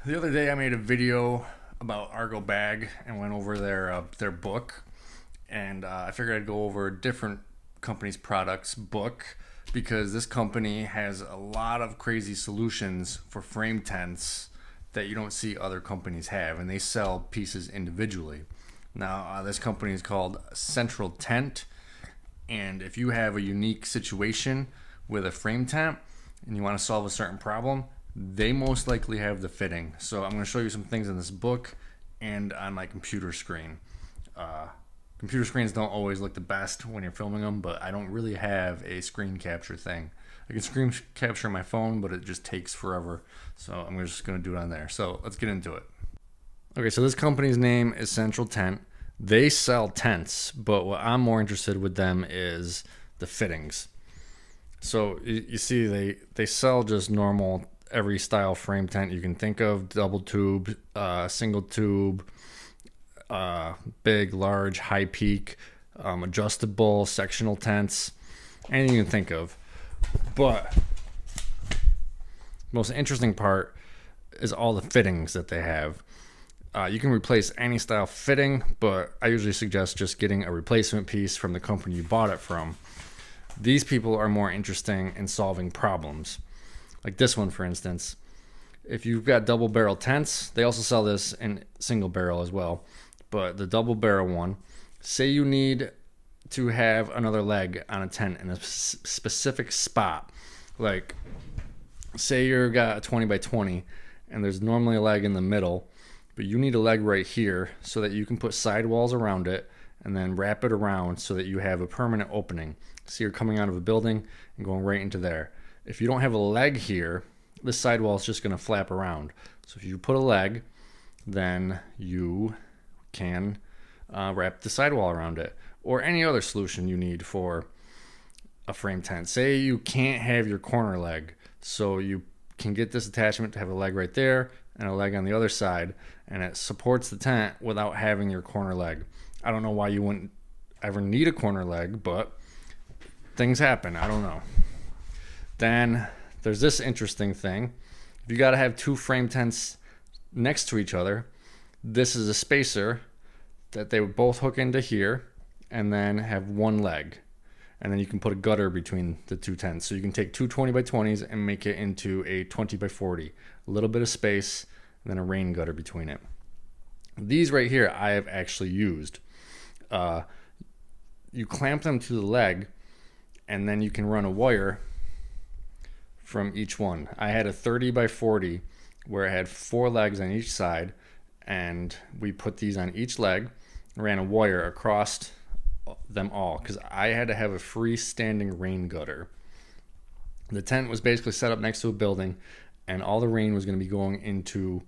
The other day I made a video about Argo Bag and went over their book, and I figured I'd go over a different company's products book because this company has a lot of crazy solutions for frame tents that you don't see other companies have, and they sell pieces individually. Now, this company is called Central Tent, and if you have a unique situation with a frame tent and you want to solve a certain problem, they most likely have the fitting. So I'm going to show you some things in this book and on my computer screen. Computer screens don't always look the best when you're filming them, but I don't really have a screen capture thing. I can screen capture my phone, but it just takes forever. So I'm just going to do it on there. So let's get into it. Okay, so this company's name is Central Tent. They sell tents, but what I'm more interested with them is the fittings. So you see they sell just normal every style frame tent you can think of: double tube, single tube, big, large, high peak, adjustable, sectional tents, anything you can think of. But the most interesting part is all the fittings that they have. You can replace any style fitting, but I usually suggest just getting a replacement piece from the company you bought it from. These people are more interesting in solving problems. Like this one, for instance. If you've got double barrel tents, they also sell this in single barrel as well. But the double barrel one, say you need to have another leg on a tent in a specific spot. Like, say you've got a 20 by 20 and there's normally a leg in the middle, but you need a leg right here so that you can put sidewalls around it and then wrap it around so that you have a permanent opening. So you're coming out of a building and going right into there. If you don't have a leg here, this sidewall is just going to flap around. So if you put a leg, then you can wrap the sidewall around it, or any other solution you need for a frame tent. Say you can't have your corner leg, so you can get this attachment to have a leg right there and a leg on the other side, and it supports the tent without having your corner leg. I don't know why you wouldn't ever need a corner leg, but things happen. I don't know. Then there's this interesting thing. If you got to have two frame tents next to each other, this is a spacer that they would both hook into here and then have one leg. And then you can put a gutter between the two tents. So you can take two 20 by 20s and make it into a 20 by 40. A little bit of space and then a rain gutter between it. These right here I have actually used. You clamp them to the leg and then you can run a wire from each one. I had a 30 by 40 where I had 4 legs on each side, and we put these on each leg, ran a wire across them all because I had to have a freestanding rain gutter. The tent was basically set up next to a building, and all the rain was going to be going into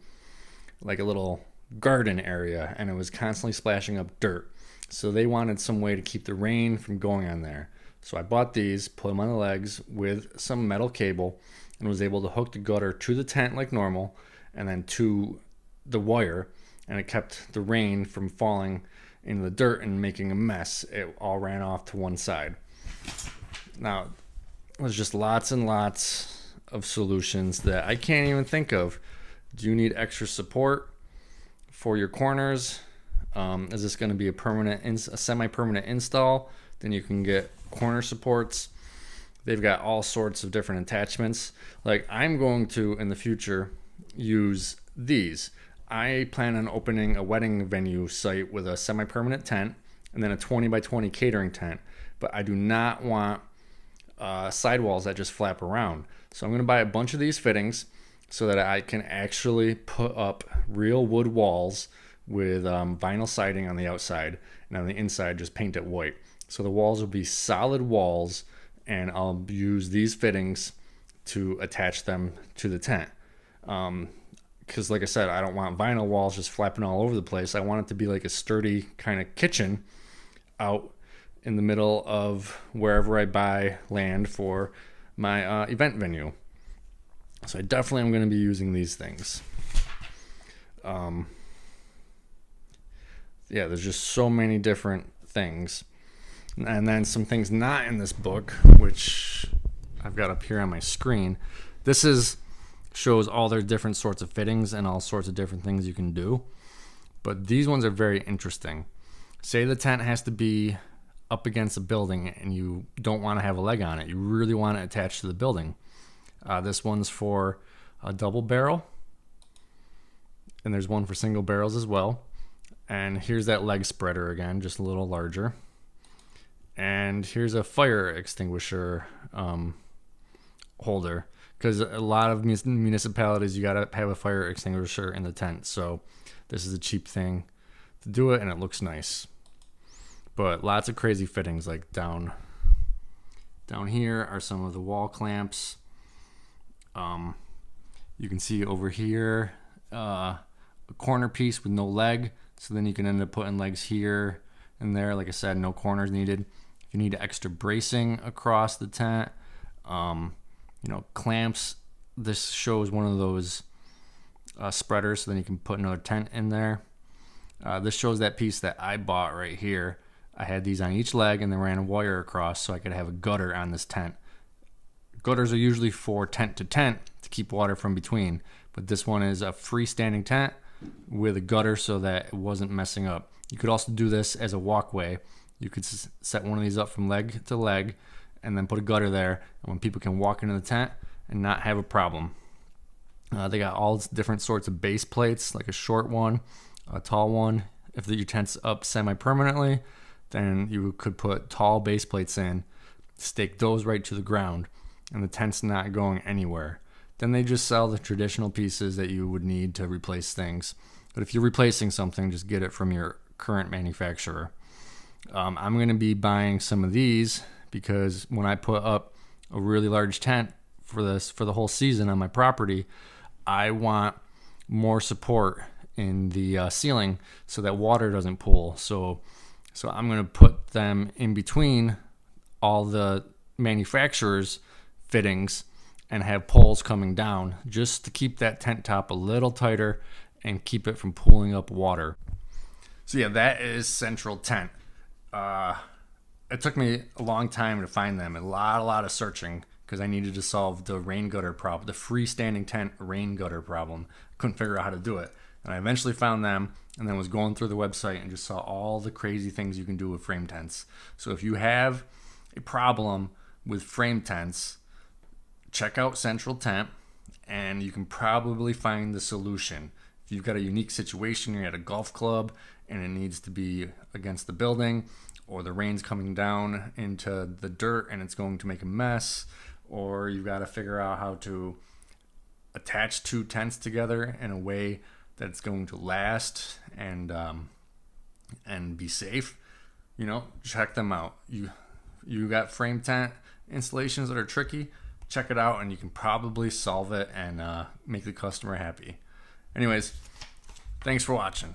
like a little garden area, and it was constantly splashing up dirt. So they wanted some way to keep the rain from going on there. So I bought these, put them on the legs with some metal cable, and was able to hook the gutter to the tent like normal and then to the wire, and it kept the rain from falling into the dirt and making a mess. It all ran off to one side. Now, there's just lots and lots of solutions that I can't even think of. Do you need extra support for your corners? Is this going to be a semi-permanent install? Then you can get corner supports. They've got all sorts of different attachments. Like, I'm going to, in the future, use these. I plan on opening a wedding venue site with a semi-permanent tent and then a 20 by 20 catering tent. But I do not want sidewalls that just flap around. So I'm going to buy a bunch of these fittings so that I can actually put up real wood walls with vinyl siding on the outside, and on the inside just paint it white. So the walls will be solid walls, and I'll use these fittings to attach them to the tent. Because like I said, I don't want vinyl walls just flapping all over the place. I want it to be like a sturdy kind of kitchen out in the middle of wherever I buy land for my event venue. So I definitely am going to be using these things. There's just so many different things. And then some things not in this book, which I've got up here on my screen. This is shows all their different sorts of fittings and all sorts of different things you can do. But these ones are very interesting. Say the tent has to be up against a building and you don't want to have a leg on it. You really want it attached to the building. This one's for a double barrel, and there's one for single barrels as well. And here's that leg spreader again, just a little larger. And here's a fire extinguisher holder, because a lot of municipalities, you gotta have a fire extinguisher in the tent. So this is a cheap thing to do it, and it looks nice. But lots of crazy fittings, like down here are some of the wall clamps. You can see over here a corner piece with no leg, so then you can end up putting legs here and there. Like I said, no corners needed. If you need extra bracing across the tent, clamps. This shows one of those spreaders, so then you can put another tent in there. This shows that piece that I bought right here. I had these on each leg and then ran a wire across so I could have a gutter on this tent. Gutters are usually for tent to tent to keep water from between, but this one is a freestanding tent with a gutter so that it wasn't messing up. You could also do this as a walkway. You could set one of these up from leg to leg and then put a gutter there, and when people can walk into the tent and not have a problem. They got all different sorts of base plates, like a short one, a tall one. If your tent's up semi-permanently, then you could put tall base plates in, stake those right to the ground, and the tent's not going anywhere. Then they just sell the traditional pieces that you would need to replace things. But if you're replacing something, just get it from your current manufacturer. I'm going to be buying some of these because when I put up a really large tent for the whole season on my property, I want more support in the ceiling so that water doesn't pool. So I'm going to put them in between all the manufacturers' fittings and have poles coming down just to keep that tent top a little tighter and keep it from pooling up water. So yeah, that is Central Tent. It took me a long time to find them, a lot of searching, because I needed to solve the rain gutter problem, the freestanding tent rain gutter problem. Couldn't figure out how to do it. And I eventually found them, and then was going through the website and just saw all the crazy things you can do with frame tents. So if you have a problem with frame tents, check out Central Tent, and you can probably find the solution. If you've got a unique situation, you're at a golf club and it needs to be against the building, or the rain's coming down into the dirt and it's going to make a mess, or you've got to figure out how to attach two tents together in a way that it's going to last and be safe, check them out. You got frame tent installations that are tricky, check it out and you can probably solve it and make the customer happy. Anyways, thanks for watching.